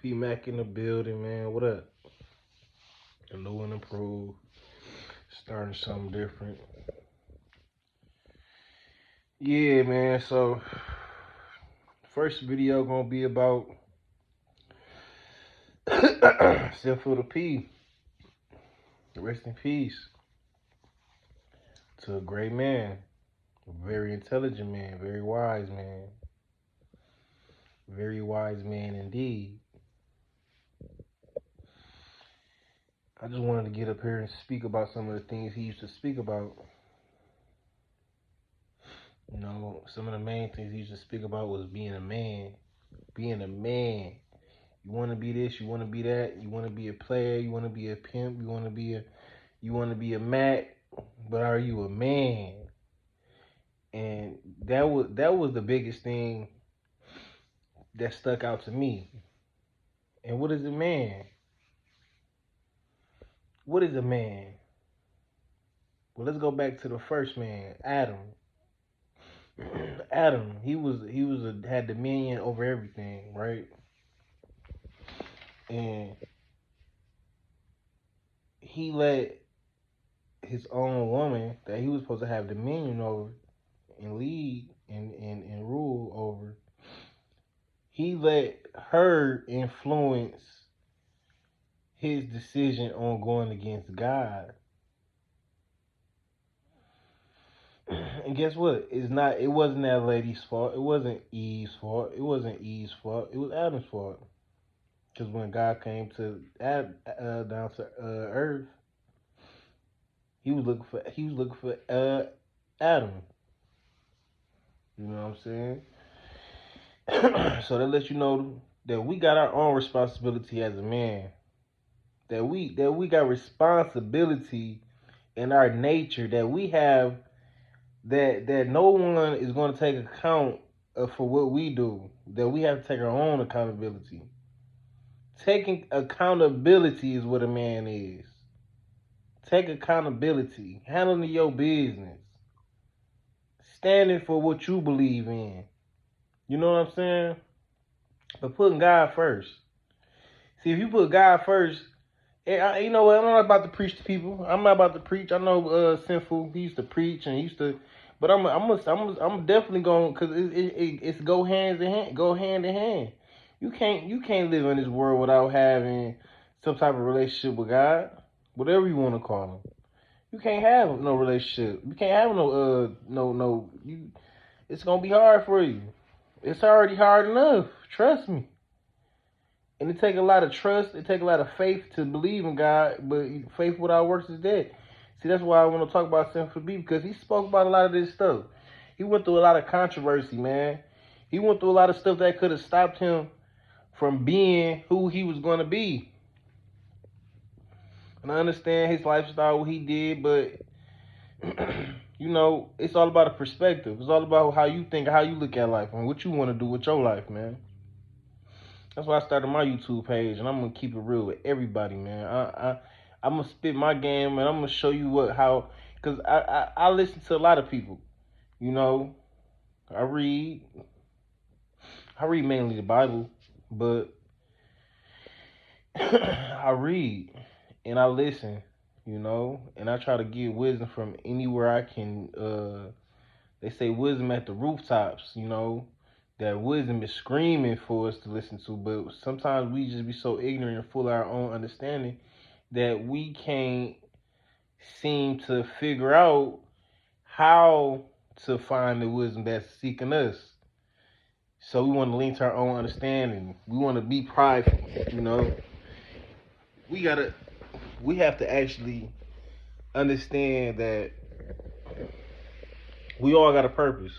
P Mac in the building, man. What up? A new and improved. Starting something different. Yeah, man. So, first video gonna be about Sinful the P. Rest in peace to a great man, a very intelligent man, very wise man indeed. I just wanted to get up here and speak about some of the things he used to speak about. You know, some of the main things he used to speak about was being a man. Being a man. You want to be this, you want to be that, you want to be a player, you want to be a pimp, you want to be a Mac, but are you a man? And that was the biggest thing that stuck out to me. And what is a man? What is a man? Well, let's go back to the first man, Adam. Adam, had dominion over everything, right? And he let his own woman that he was supposed to have dominion over and lead and rule over, he let her influence his decision on going against God. And guess what? It wasn't that lady's fault. It wasn't Eve's fault. It wasn't Eve's fault. It was Adam's fault. Because when God came to down to earth, he was looking for Adam. You know what I'm saying? So that lets you know that we got our own responsibility as a man. That we got responsibility in our nature that we have, that no one is going to take account for what we do. That we have to take our own accountability. Taking accountability is what a man is. Take accountability. Handling your business. Standing for what you believe in. You know what I'm saying? But putting God first. See, if you put God first, you know what? I'm not about to preach to people. I'm not about to preach. I know Sinful. He used to preach and he used to, but I'm definitely going, because it's go hand in hand. You can't live in this world without having some type of relationship with God, whatever you want to call him. You can't have no relationship. You can't have no. It's gonna be hard for you. It's already hard enough. Trust me. And it take a lot of trust. It take a lot of faith to believe in God. But faith without works is dead. See, that's why I want to talk about Sinful the P, because he spoke about a lot of this stuff. He went through a lot of controversy, man. He went through a lot of stuff that could have stopped him from being who he was going to be. And I understand his lifestyle, what he did, but you know, it's all about a perspective. It's all about how you think, how you look at life, and what you want to do with your life, man. That's why I started my YouTube page, and I'm gonna keep it real with everybody, man. I'm gonna spit my game, and I'm gonna show you because I listen to a lot of people. You know, I read mainly the Bible, but I read and I listen, you know, and I try to get wisdom from anywhere I can. They say wisdom at the rooftops, you know. That wisdom is screaming for us to listen to, but sometimes we just be so ignorant and full of our own understanding that we can't seem to figure out how to find the wisdom that's seeking us. So we want to lean to our own understanding. We want to be prideful, you know. We have to actually understand that we all got a purpose.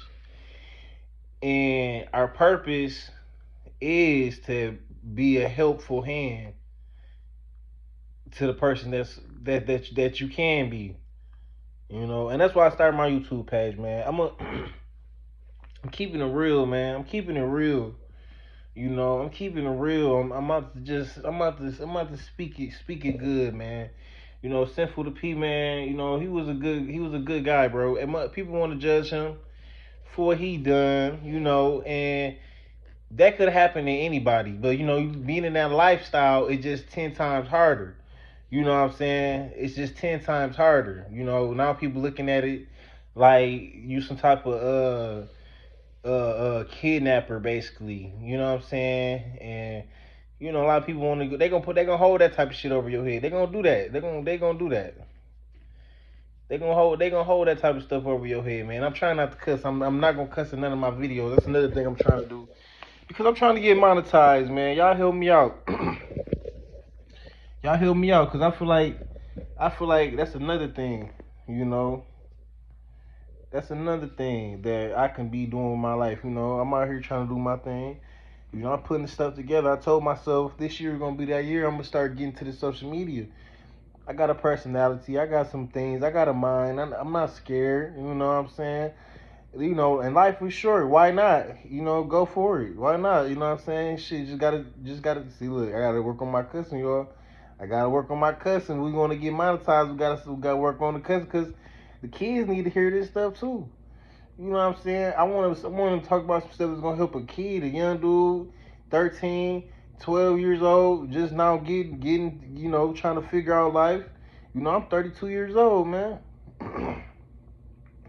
And our purpose is to be a helpful hand to the person that you can be, you know. And that's why I started my YouTube page, man. I'm keeping it real, man. I'm keeping it real. You know, I'm keeping it real. I'm about to speak it good, man. You know, Sinful the P, man. You know, he was a good guy, bro. And people want to judge him for what he done, you know, and That could happen to anybody, but you know, being in that lifestyle, it's just 10 times harder. You know what I'm saying? It's just 10 times harder. You know, now people looking at it like you some type of kidnapper, basically. You know what I'm saying? And you know, a lot of people want to go. They gonna hold that type of shit over your head. They gonna do that. They gonna do that. They gonna hold that type of stuff over your head, man. I'm trying not to cuss. I'm not gonna cuss in none of my videos. That's another thing I'm trying to do because I'm trying to get monetized, man. Y'all help me out. Y'all help me out because I feel like that's another thing. You know, that's another thing that I can be doing with my life. You know, I'm out here trying to do my thing. You know, I'm putting the stuff together. I told myself this year is gonna be that year. I'm gonna start getting to the social media. I got a personality. I got some things. I got a mind. I'm not scared. You know what I'm saying? You know, and life is short. Why not? You know, go for it. Why not? You know what I'm saying? Shit, just gotta see. Look, I gotta work on my cussing, y'all. I gotta work on my cussing. We want to get monetized. We gotta work on the cussing because the kids need to hear this stuff too. You know what I'm saying? I want to talk about some stuff that's gonna help a kid, a young dude, 13, 12 years old, just now getting, you know, trying to figure out life. You know, I'm 32 years old, man.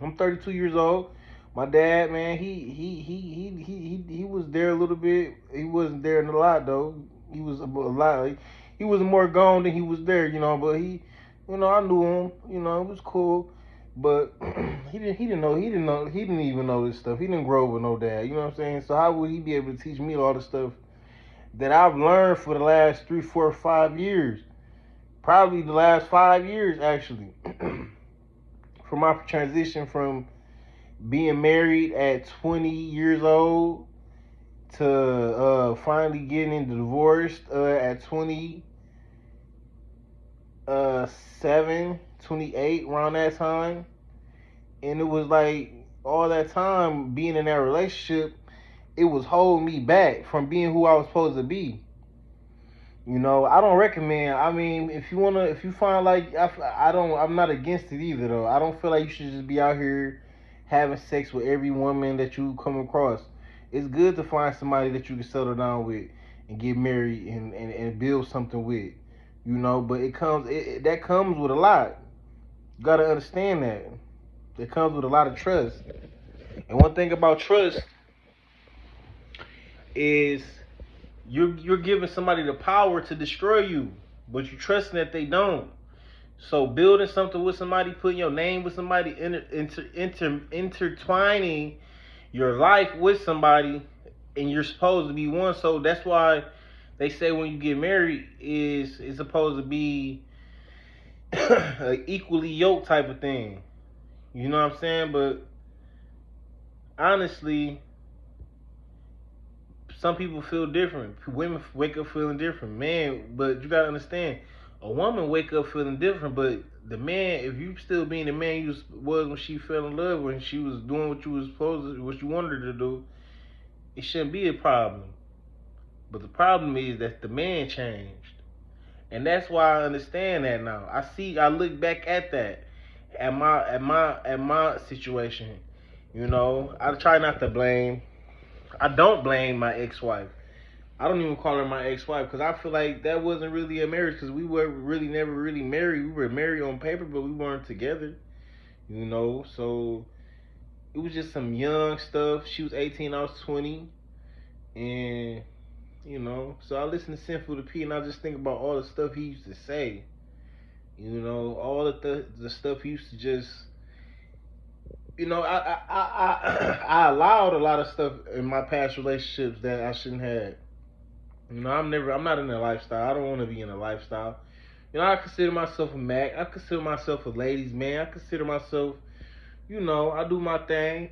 I'm 32 years old. My dad, man, he was there a little bit. He wasn't there in a lot though. He was a lot. He was more gone than he was there, you know. But you know, I knew him. You know, it was cool. But he didn't even know this stuff. He didn't grow up with no dad. You know what I'm saying? So how would he be able to teach me all the stuff that I've learned for the last 3, 4, 5 years? Probably the last 5 years actually. For my transition from being married at 20 years old to finally getting divorced at 27, 28, around that time. And it was like all that time being in that relationship, it was holding me back from being who I was supposed to be. You know, I don't recommend. I mean, if you find like, I'm not against it either though. I don't feel like you should just be out here having sex with every woman that you come across. It's good to find somebody that you can settle down with and get married and build something with. You know, but that comes with a lot. You gotta understand that. It comes with a lot of trust. And one thing about trust is you're giving somebody the power to destroy you, but you trusting that they don't. So building something with somebody, putting your name with somebody, intertwining your life with somebody, and you're supposed to be one. So that's why they say when you get married is it's supposed to be an equally yoked type of thing. You know what I'm saying? But honestly, some people feel different. Women wake up feeling different. Man, but you gotta understand, a woman wake up feeling different. But the man, if you still being the man you was when she fell in love, when she was doing what you was supposed to, what you wanted her to do, it shouldn't be a problem. But the problem is that the man changed, and that's why I understand that now. I look back at that, at my situation. You know, I try not to blame. I don't blame my ex-wife. I don't even call her my ex-wife because I feel like that wasn't really a marriage because we were really never really married. We were married on paper, but we weren't together. You know, so it was just some young stuff. She was 18, I was 20, and you know, so I listened to Sinful the P, and I just think about all the stuff he used to say. You know, all the stuff he used to just. You know, I allowed a lot of stuff in my past relationships that I shouldn't have. You know, I'm not in a lifestyle. I don't want to be in a lifestyle. You know, I consider myself a Mac. I consider myself a ladies' man. I consider myself, you know, I do my thing.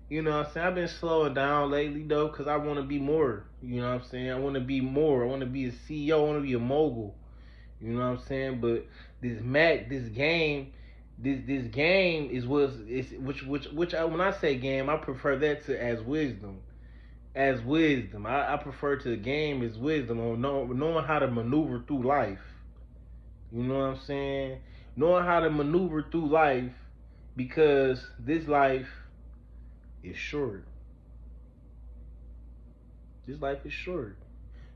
You know what I'm saying? I've been slowing down lately, though, because I want to be more. You know what I'm saying? I want to be more. I want to be a CEO. I want to be a mogul. You know what I'm saying? But this game is which when I say game, I prefer that to as wisdom. As wisdom, I prefer to the game as wisdom on knowing how to maneuver through life. You know what I'm saying? Knowing how to maneuver through life because this life is short. This life is short.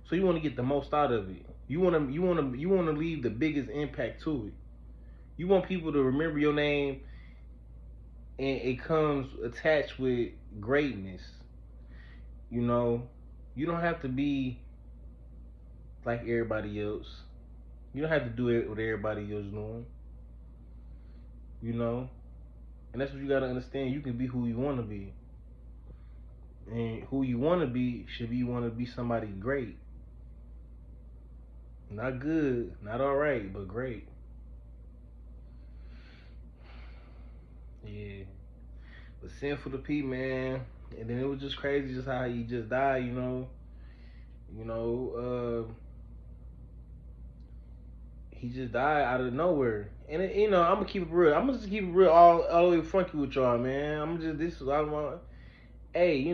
So you want to get the most out of it. You want to leave the biggest impact to it. You want people to remember your name, and it comes attached with greatness. You know, you don't have to be like everybody else. You don't have to do it what everybody else doing. You know, and that's what you gotta understand. You can be who you want to be, and who you want to be should be, you want to be somebody great, not good, not all right, but great. Yeah. But Sinful the P, man, and then it was just crazy just how he just died. You know, he just died out of nowhere. And I'm gonna keep it real. I'm gonna just keep it real, all the way funky with y'all, man. I'm just this is what I want. Hey,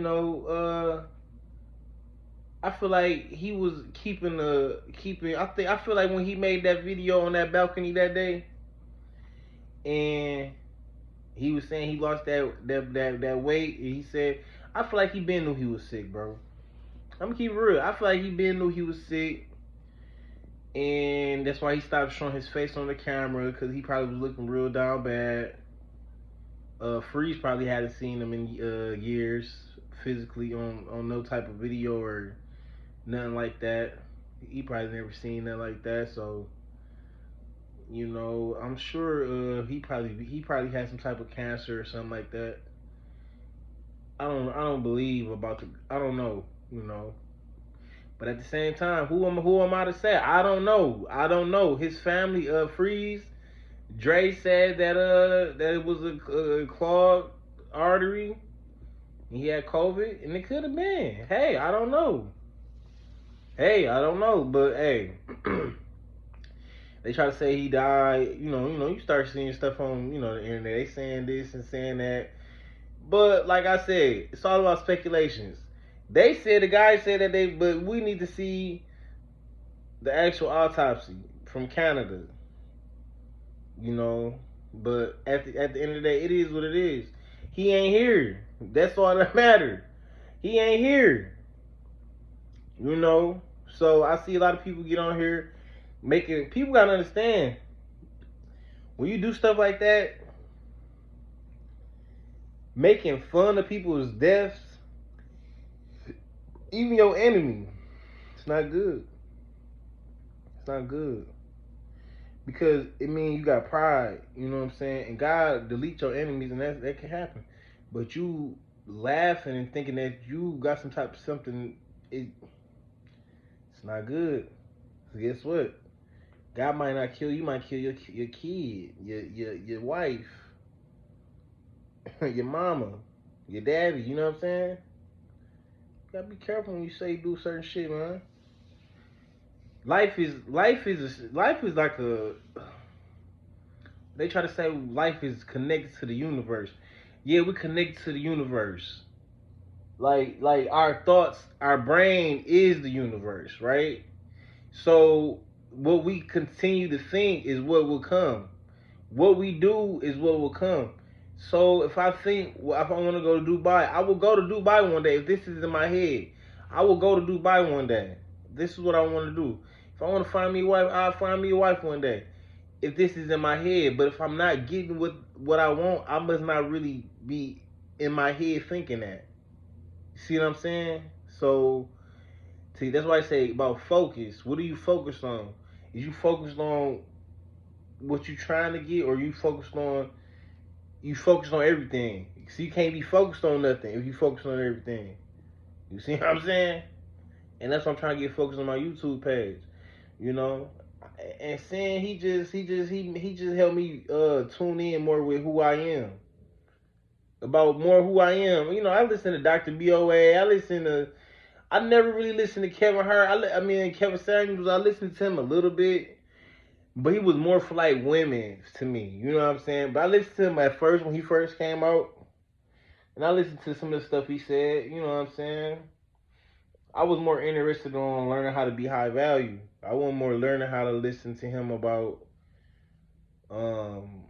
I feel like he was keeping. I feel like when he made that video on that balcony that day, and he was saying he lost that weight, and he said, I feel like he been knew he was sick, bro. I'm gonna keep it real. I feel like he been knew he was sick, and that's why he stopped showing his face on the camera, because he probably was looking real down bad. Freeze probably hadn't seen him in years physically on no type of video or nothing like that. He probably never seen nothing like that. So I'm sure he probably had some type of cancer or something like that. I don't believe about the I don't know, you know. But at the same time, who am I to say? I don't know. I don't know. His family, Freeze, Dre said that it was a clogged artery. He had COVID, and it could have been. Hey, I don't know. Hey, I don't know. But hey, they try to say he died. You start seeing stuff on the internet. They saying this and saying that. But like I said, it's all about speculations. The guy said that but we need to see the actual autopsy from Canada. You know, but at the end of the day, it is what it is. He ain't here. That's all that matters. He ain't here. You know, so I see a lot of people get on here making people gotta understand when you do stuff like that, making fun of people's deaths, even your enemy, it's not good. It's not good. Because it means you got pride, you know what I'm saying? And God delete your enemies, and that can happen. But you laughing and thinking that you got some type of something, it's not good. So guess what? God might not kill you, might kill your kid, your wife, your mama, your daddy. You know what I'm saying? You gotta be careful when you say do certain shit, man. Life is like a. They try to say life is connected to the universe. Yeah, we connected to the universe. Like our thoughts, our brain is the universe, right? So what we continue to think is what will come. What we do is what will come. So if I think, well, if I want to go to Dubai, I will go to Dubai one day. If this is in my head, I will go to Dubai one day. This is what I want to do. If I want to find me a wife, I'll find me a wife one day. If this is in my head, but if I'm not getting what I want, I must not really be in my head thinking that. See what I'm saying? So, see, that's why I say about focus. What are you focused on? Is you focused on what you trying to get, or you focus on everything? So you can't be focused on nothing if you focus on everything. You see what I'm saying? And that's what I'm trying to get focused on my YouTube page. You know, and saying he just helped me tune in more with who I am, about more who I am. I listen to Dr. BOA. I never really listened to Kevin Hart. I mean Kevin Samuels. I listened to him a little bit, but he was more for like women to me. You know what I'm saying? But I listened to him at first when he first came out, and I listened to some of the stuff he said. You know what I'm saying? I was more interested on learning how to be high value. I want more learning how to listen to him about um,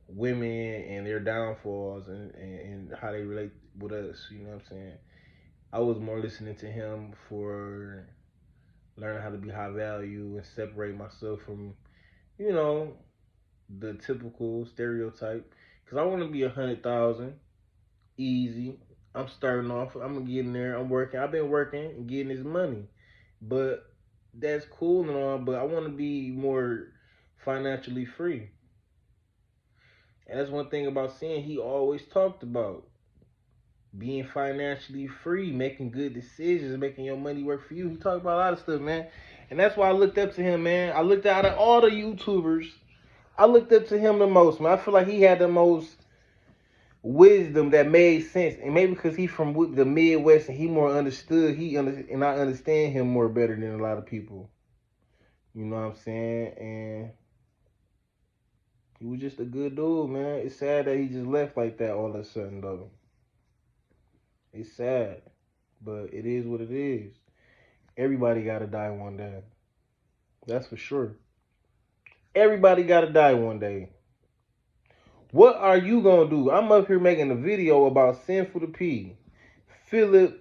women and their downfalls, and how they relate with us. You know what I'm saying? I was more listening to him for learning how to be high value and separate myself from, you know, the typical stereotype. Cause I want to be 100,000 easy. I'm starting off. I'm gonna get in there. I'm working. I've been working and getting this money, but that's cool and all. But I want to be more financially free. And that's one thing about Sin. He always talked about being financially free, making good decisions, making your money work for you. He talked about a lot of stuff, man. And that's why I looked up to him, man. I looked out of all the YouTubers. I looked up to him the most, man. I feel like he had the most wisdom that made sense, and maybe because he's from the Midwest and he more understood. And I understand him more better than a lot of people. You know what I'm saying? And he was just a good dude, man. It's sad that he just left like that all of a sudden, though. It's sad, but it is what it is. Everybody gotta die one day. That's for sure. Everybody gotta die one day. What are you gonna do? I'm up here making a video about Sinful the P. Philip,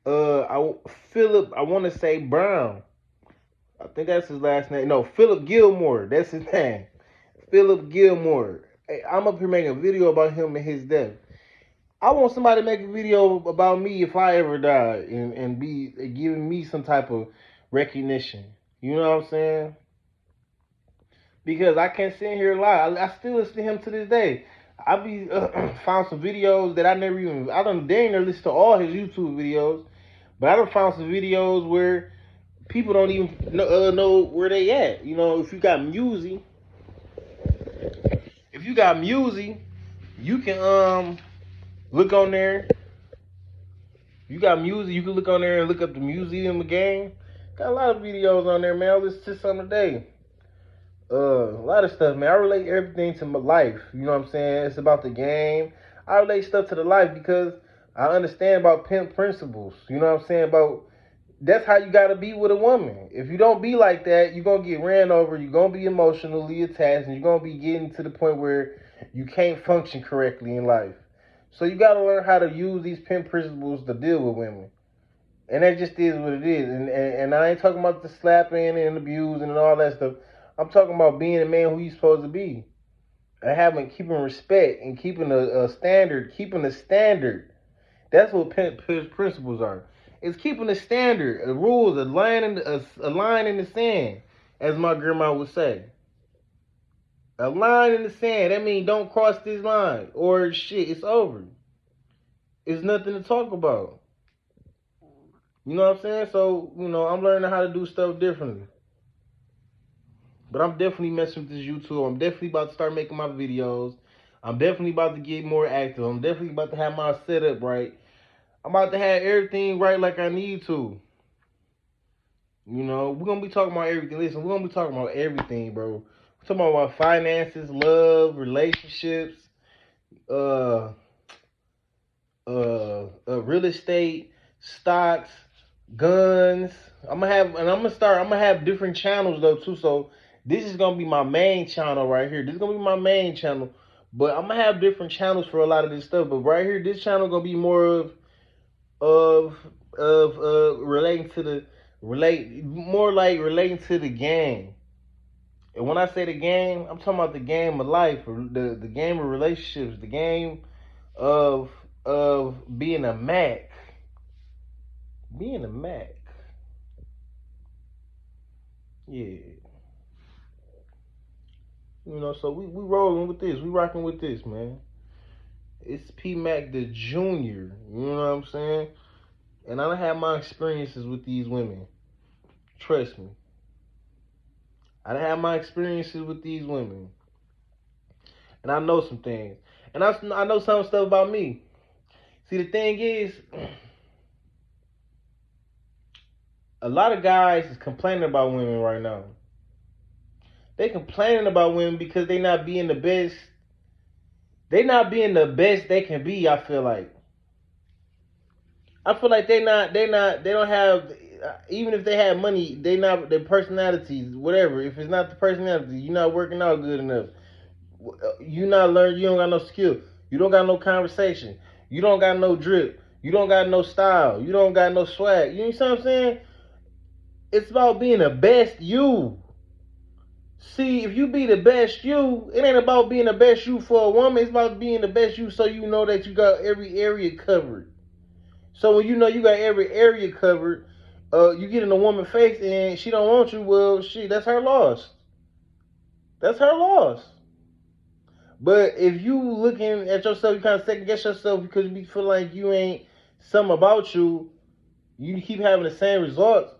I want to say Brown. I think that's his last name. No, Philip Gilmore. That's his name. Philip Gilmore. Hey, I'm up here making a video about him and his death. I want somebody to make a video about me if I ever die and be giving me some type of recognition. You know what I'm saying? Because I can't sit here and lie. I still listen to him to this day. I be found some videos that I don't dang near listen to all his YouTube videos, but I done found some videos where people don't even know where they at. You know, if you got music, you can look on there. You got music, you can look on there and look up the museum of game. Got a lot of videos on there, man. I listen to some today. A lot of stuff, man. I relate everything to my life. You know what I'm saying? It's about the game. I relate stuff to the life because I understand about pimp principles. You know what I'm saying? About that's how you gotta be with a woman. If you don't be like that, you're gonna get ran over, you're gonna be emotionally attached, and you're gonna be getting to the point where you can't function correctly in life. So you gotta learn how to use these pimp principles to deal with women. And that just is what it is. And I ain't talking about the slapping and abusing and all that stuff. I'm talking about being a man who you supposed to be. And keeping respect and keeping a standard, keeping a standard. That's what principles are. It's keeping a standard, a rules, a line in the sand, as my grandma would say. A line in the sand. That means don't cross this line or shit, it's over. It's nothing to talk about. You know what I'm saying? So, I'm learning how to do stuff differently. But I'm definitely messing with this YouTube. I'm definitely about to start making my videos. I'm definitely about to get more active. I'm definitely about to have my setup right. I'm about to have everything right like I need to. We're going to be talking about everything. Listen, we're going to be talking about everything, bro. We're talking about finances, love, relationships, real estate, stocks, guns. I'm gonna have different channels though too. So this is gonna be my main channel right here. This is gonna be my main channel. But I'm gonna have different channels for a lot of this stuff. But right here, this channel gonna be more of relating to relating to the game. And when I say the game, I'm talking about the game of life, the game of relationships, the game of being a Mac. Being a Mac. Yeah. So we rolling with this. We rocking with this, man. It's P Mac the Junior. You know what I'm saying? And I don't have my experiences with these women. Trust me. I don't have my experiences with these women. And I know some things. And I know some stuff about me. See, the thing is, a lot of guys is complaining about women right now. They complaining about women because they not being the best. They not being the best they can be. I feel like they don't have. Even if they have money, they not their personalities. Whatever. If it's not the personality, you're not working out good enough. You not learn. You don't got no skill. You don't got no conversation. You don't got no drip. You don't got no style. You don't got no swag. You know what I'm saying? It's about being the best you. See, if you be the best you, it ain't about being the best you for a woman. It's about being the best you so you know that you got every area covered. So when you know you got every area covered, you get in a woman's face and she don't want you, well, shit, that's her loss. That's her loss. But if you looking at yourself, you kind of second guess yourself because you feel like you ain't something about you, you keep having the same results,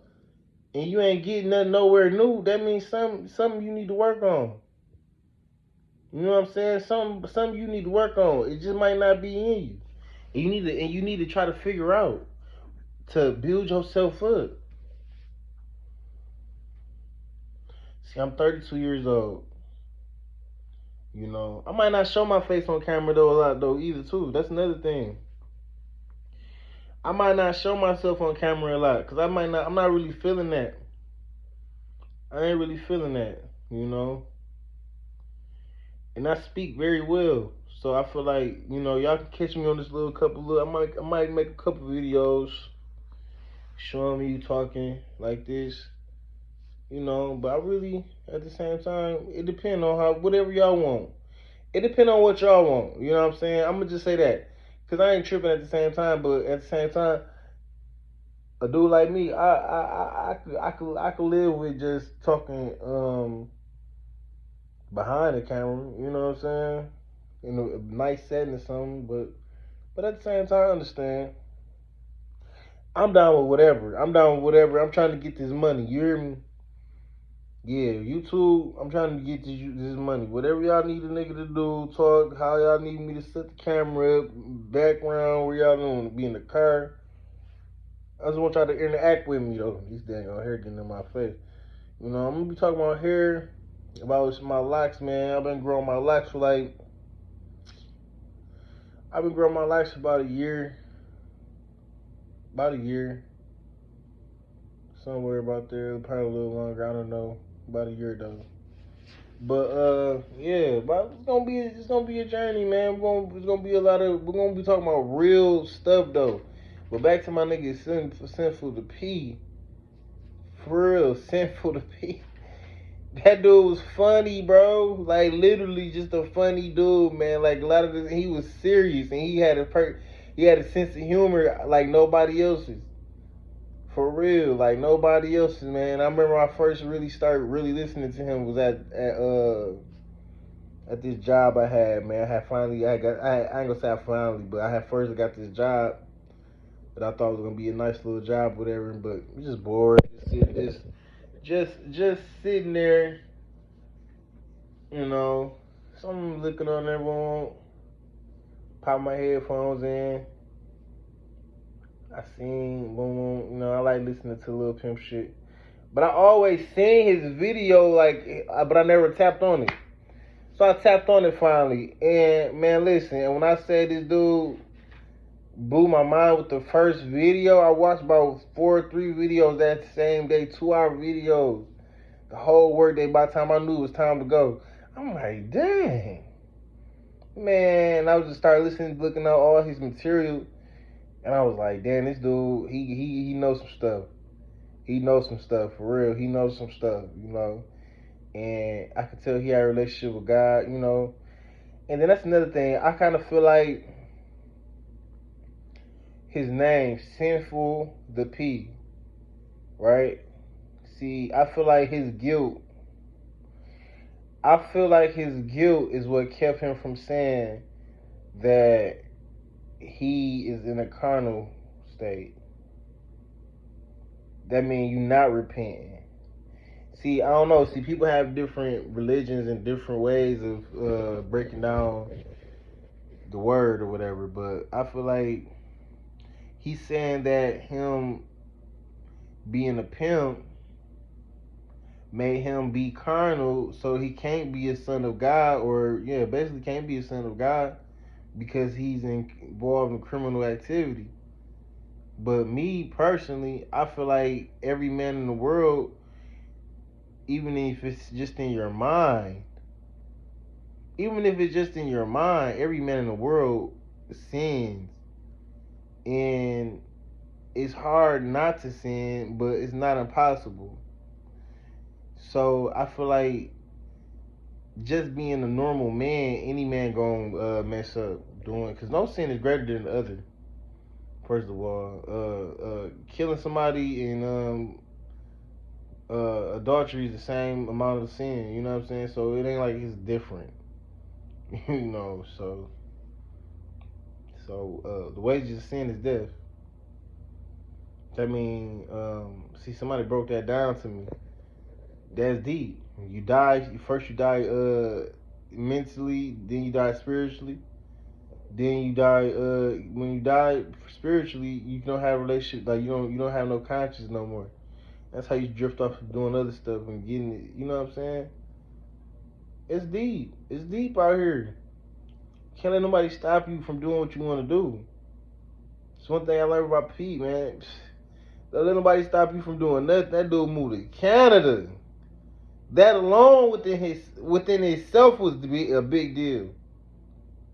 and you ain't getting nothing nowhere new, that means something you need to work on. You know what I'm saying? Something you need to work on. It just might not be in you. You need to try to figure out to build yourself up. See, I'm 32 years old. You know, I might not show my face on camera though a lot though either too. That's another thing. I might not show myself on camera a lot because I'm not really feeling that. I ain't really feeling that, you know. And I speak very well, so I feel like y'all can catch me on this little couple. I might make a couple videos showing me talking like this, But I really, at the same time, it depends on whatever y'all want. It depends on what y'all want. You know what I'm saying? I'm gonna just say that because I ain't tripping at the same time, but at the same time, a dude like me, I could live with just talking behind the camera. You know what I'm saying? In a nice setting or something, but at the same time, I understand. I'm down with whatever. I'm down with whatever. I'm trying to get this money. You hear me? Yeah, YouTube. I'm trying to get this money. Whatever y'all need a nigga to do, talk. How y'all need me to set the camera up, background. Where y'all want to be in the car. I just want y'all to interact with me though. These dang on hair getting in my face. I'm gonna be talking about hair, about my locks, man. I've been growing my locks for about a year. About a year. Somewhere about there, probably a little longer. I don't know. About a year though. But yeah, but it's gonna be a journey, man. We're gonna be talking about real stuff though. But back to my nigga Sinful the P. For real, Sinful the P. That dude was funny, bro. Like literally just a funny dude, man. Like a lot of this, he was serious and he had a sense of humor like nobody else's. For real, like nobody else's, man. I remember I first really started really listening to him was at this job I had, man. I ain't gonna say I finally, but I had first got this job that I thought was gonna be a nice little job, whatever. But I'm just bored, just sitting there, you know. So I'm looking on everyone, pop my headphones in. I seen boom, boom, I like listening to Lil Pimp shit. But I always seen his video, but I never tapped on it. So I tapped on it finally. And man, listen, and when I say this dude blew my mind with the first video, I watched about 3 videos that same day, 2-hour videos. The whole workday by the time I knew it was time to go. I'm like, dang. Man, I was just started listening, looking at all his material. And I was like, damn, this dude, he knows some stuff. He knows some stuff, for real. He knows some stuff, And I could tell he had a relationship with God, And then that's another thing. I kind of feel like his name, Sinful the P, right? See, I feel like his guilt is what kept him from saying that he is in a carnal state. That means you not repenting. See, I don't know. See, people have different religions and different ways of breaking down the word or whatever, but I feel like he's saying that him being a pimp made him be carnal, so he can't be a son of God, or basically can't be a son of God because he's involved in criminal activity. But me personally, I feel like every man in the world, even if it's just in your mind, every man in the world sins And it's hard not to sin, but it's not impossible. So I feel like just being a normal man, any man gonna mess up doing, because no sin is greater than the other. First of all, killing somebody and adultery is the same amount of sin. You know what I'm saying? So it ain't like it's different. you know, so the wages of sin is death. I mean, see, somebody broke that down to me. That's deep. You die first. You die mentally, then you die spiritually. Then you die. When you die spiritually, you don't have a relationship. Like you don't have no conscience no more. That's how you drift off of doing other stuff and getting it. You know what I'm saying? It's deep. It's deep out here. Can't let nobody stop you from doing what you want to do. It's one thing I learned about Pete, man. Don't let nobody stop you from doing nothing. That dude moved to Canada. That alone within itself was a big deal.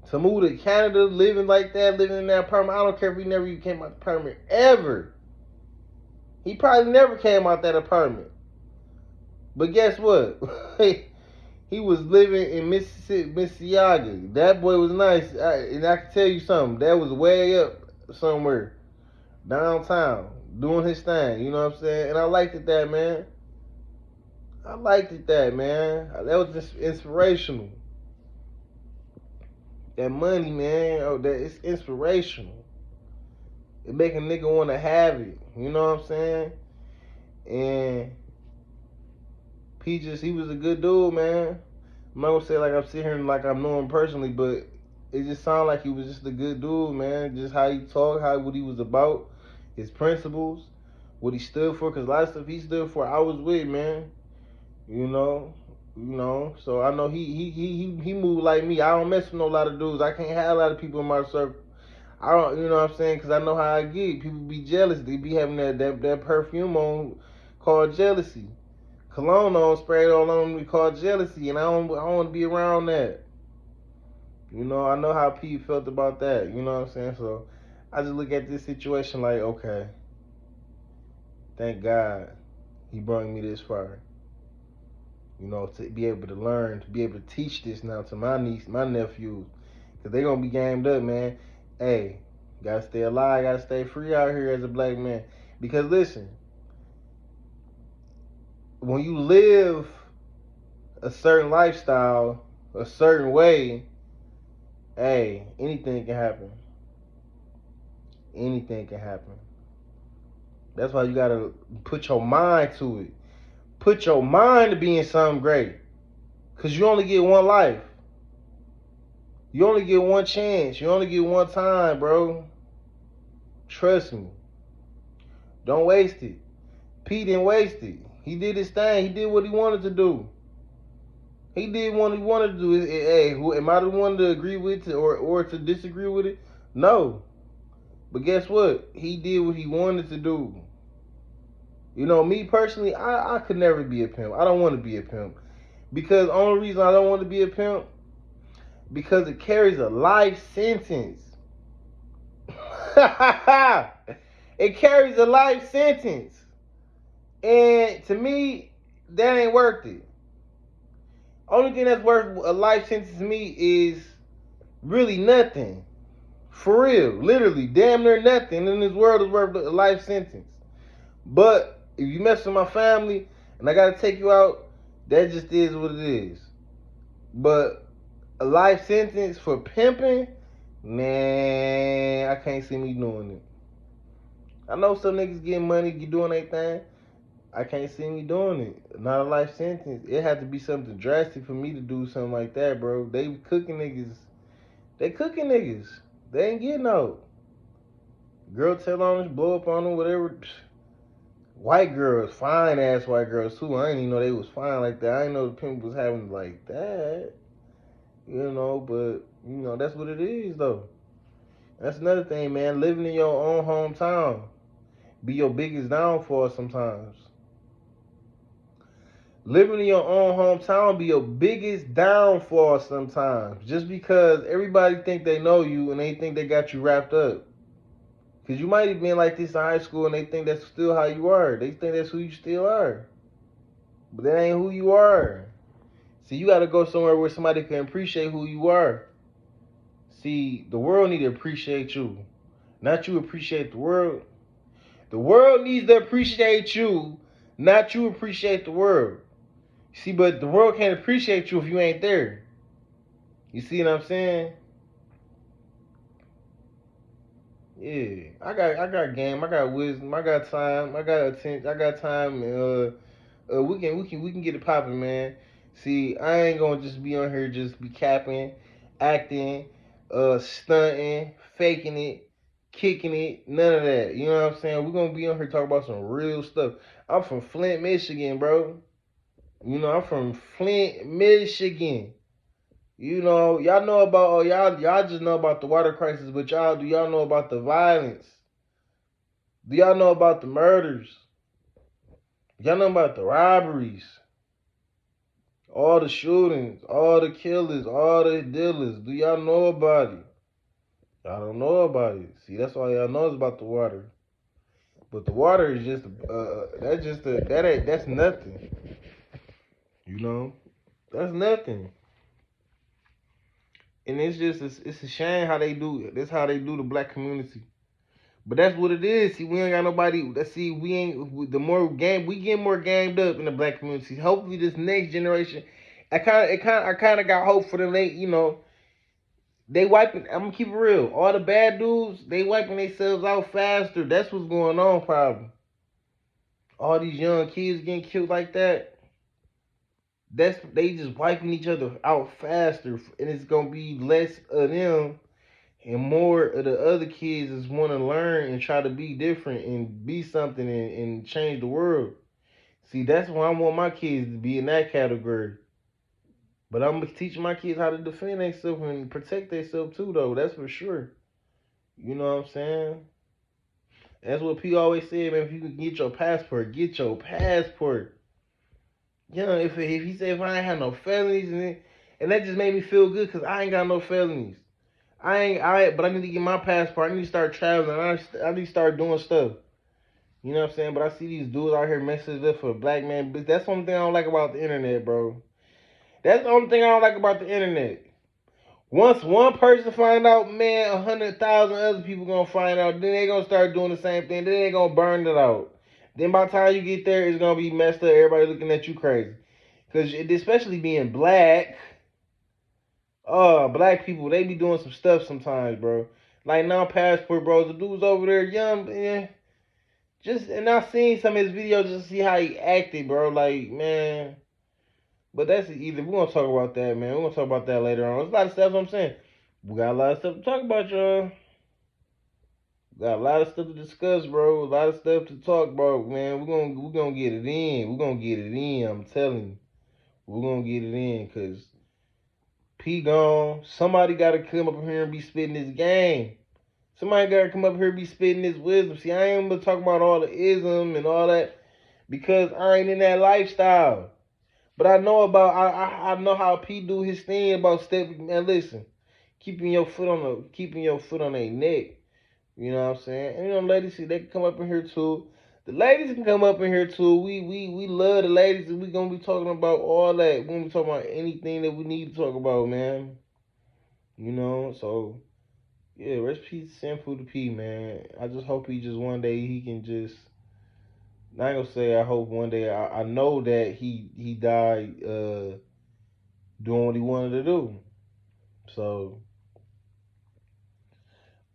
To move to Canada, living like that, living in that apartment. I don't care if he never even came out the apartment ever. He probably never came out that apartment. But guess what? He was living in Mississauga. That boy was nice. And I can tell you something. That was way up somewhere. Downtown. Doing his thing. You know what I'm saying? And I liked it that, man. I liked it that, man. That was just inspirational. That money, man. Oh, that it's inspirational. It make a nigga want to have it. You know what I'm saying? And he was a good dude, man. I'm not gonna say like I'm sitting here and like I know him personally, but it just sounded like he was just a good dude, man. Just how he talked, what he was about, his principles, what he stood for. Cause a lot of stuff he stood for, I was with, man. You know. So I know he moved like me. I don't mess with no lot of dudes. I can't have a lot of people in my circle. I don't, you know what I'm saying? Cause I know how I get. People be jealous. They be having that perfume on called jealousy. Cologne on, sprayed all on me called jealousy, and I don't want to be around that. You know, I know how Pete felt about that. You know what I'm saying? So I just look at this situation like, okay, thank God he brought me this far. You know, to be able to learn, to be able to teach this now to my niece, my nephews, because they going to be gamed up, man. Hey, got to stay alive, got to stay free out here as a black man. Because listen, when you live a certain lifestyle, a certain way, hey, anything can happen. Anything can happen. That's why you got to put your mind to it. Put your mind to being something great. Because you only get one life. You only get one chance. You only get one time, bro. Trust me. Don't waste it. Pete didn't waste it. He did his thing. He did what he wanted to do. He did what he wanted to do. Hey, am I the one to agree with it or to disagree with it? No. But guess what? He did what he wanted to do. You know, me personally, I could never be a pimp. I don't want to be a pimp. Because the only reason I don't want to be a pimp, because it carries a life sentence. It carries a life sentence. And to me, that ain't worth it. Only thing that's worth a life sentence to me is really nothing. For real. Literally, damn near nothing in this world is worth a life sentence. But if you mess with my family and I gotta take you out, that just is what it is. But a life sentence for pimping, man, I can't see me doing it. I know some niggas getting money, doing their thing. I can't see me doing it. Not a life sentence. It had to be something drastic for me to do something like that, bro. They cooking niggas. They ain't getting out. Girl tell on us, blow up on them, whatever. White girls, fine ass white girls too. I didn't even know they was fine like that. I didn't know the pimp was having like that. You know, but you know, that's what it is though. That's another thing, man. Living in your own hometown be your biggest downfall sometimes. Living in your own hometown be your biggest downfall sometimes. Just because everybody think they know you and they think they got you wrapped up. Because you might have been like this in high school and they think that's still how you are. They think that's who you still are. But that ain't who you are. See, you got to go somewhere where somebody can appreciate who you are. See, the world need to appreciate you. Not you appreciate the world. The world needs to appreciate you, not you appreciate the world. See, but the world can't appreciate you if you ain't there. You see what I'm saying? Yeah, I got game, I got wisdom, I got time, I got attention, I got time. We can get it popping, man. See, I ain't gonna just be on here just be capping, acting, stunting, faking it, kicking it, none of that. You know what I'm saying? We're gonna be on here talking about some real stuff. I'm from Flint, Michigan, bro. You know, I'm from Flint, Michigan. You know, y'all know about y'all just know about the water crisis, but y'all know about the violence? Do y'all know about the murders? Y'all know about the robberies? All the shootings, all the killers, all the dealers. Do y'all know about it? Y'all don't know about it. See, that's all y'all know is about the water. But the water is just that's nothing. You know, that's nothing. And it's a shame how they do. That's how they do the black community. But that's what it is. See, we ain't got nobody. Let's see, we ain't. The more game we get more gamed up in the black community. Hopefully, this next generation. I kind of got hope for them. They wiping. I'm gonna keep it real. All the bad dudes, they wiping themselves out faster. That's what's going on, probably. All these young kids getting killed like that. They just wiping each other out faster, and it's gonna be less of them and more of the other kids is want to learn and try to be different and be something and change the world. See, that's why I want my kids to be in that category. But I'm gonna teach my kids how to defend themselves and protect themselves too, though. That's for sure. You know what I'm saying? That's what P always said, man. If you can get your passport, get your passport. You know, if he said if I ain't have no felonies and that just made me feel good because I ain't got no felonies. But I need to get my passport. I need to start traveling. I need to start doing stuff. You know what I'm saying? But I see these dudes out here messing up for a black man. But that's the only thing I don't like about the internet, bro. That's the only thing I don't like about the internet. Once one person find out, man, 100,000 other people gonna find out. Then they gonna start doing the same thing. Then they gonna burn it out. Then by the time you get there, it's gonna be messed up. Everybody looking at you crazy. Cause especially being black, black people, they be doing some stuff sometimes, bro. Like now, passport, bro. The dude's over there, young, man. And I seen some of his videos just to see how he acted, bro. Like, man. But that's either. We're gonna talk about that, man. We're gonna talk about that later on. There's a lot of stuff I'm saying. We got a lot of stuff to talk about, y'all. Got a lot of stuff to discuss, bro. A lot of stuff to talk about, man. We're gonna get it in. We're gonna get it in. I'm telling you, we're gonna get it in, cause P gone. Somebody gotta come up here and be spitting this game. Somebody gotta come up here and be spitting this wisdom. See, I ain't gonna talk about all the ism and all that because I ain't in that lifestyle. But I know about I know how P do his thing about stepping. Man, listen, keeping your foot on their neck. You know what I'm saying? And you know, ladies, see, they can come up in here too. The ladies can come up in here too. We love the ladies, and we gonna be talking about all that. We gonna be talking about anything that we need to talk about, man. You know, so yeah, rest in peace, Sinful the P, man. I just hope he just one day he can just. I ain't gonna say I hope one day. I know that he died doing what he wanted to do. So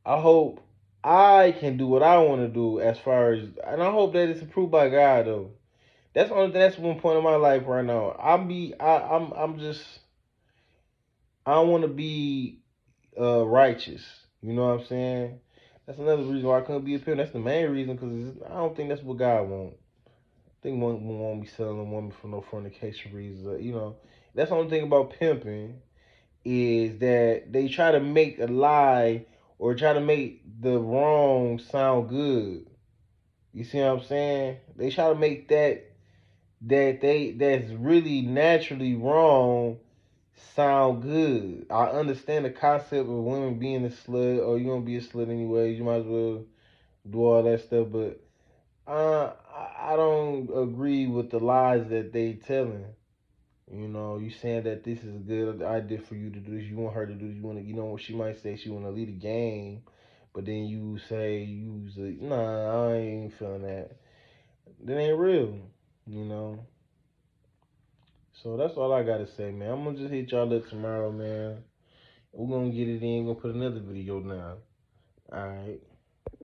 I hope I can do what I want to do as far as, and I hope that it's approved by God though. That's the only thing. That's one point in my life right now. I'm just I don't want to be righteous. You know what I'm saying? That's another reason why I couldn't be a pimp. That's the main reason because I don't think that's what God wants. I think one won't be selling a woman for no fornication reasons. You know, that's the only thing about pimping is that they try to make a lie or try to make the wrong sound good. You see what I'm saying? They try to make that's really naturally wrong sound good. I understand the concept of women being a slut or you gonna be a slut anyway. You might as well. do all that stuff, but I don't agree with the lies that they telling. You know, you saying that this is a good idea for you to do this. You want her to do this. You want to, you know, she might say she want to lead a game, but then you say nah, I ain't feeling that. That ain't real. You know. So that's all I gotta say, man. I'm gonna just hit y'all up tomorrow, man. We're gonna get it in. We're gonna put another video now. All right.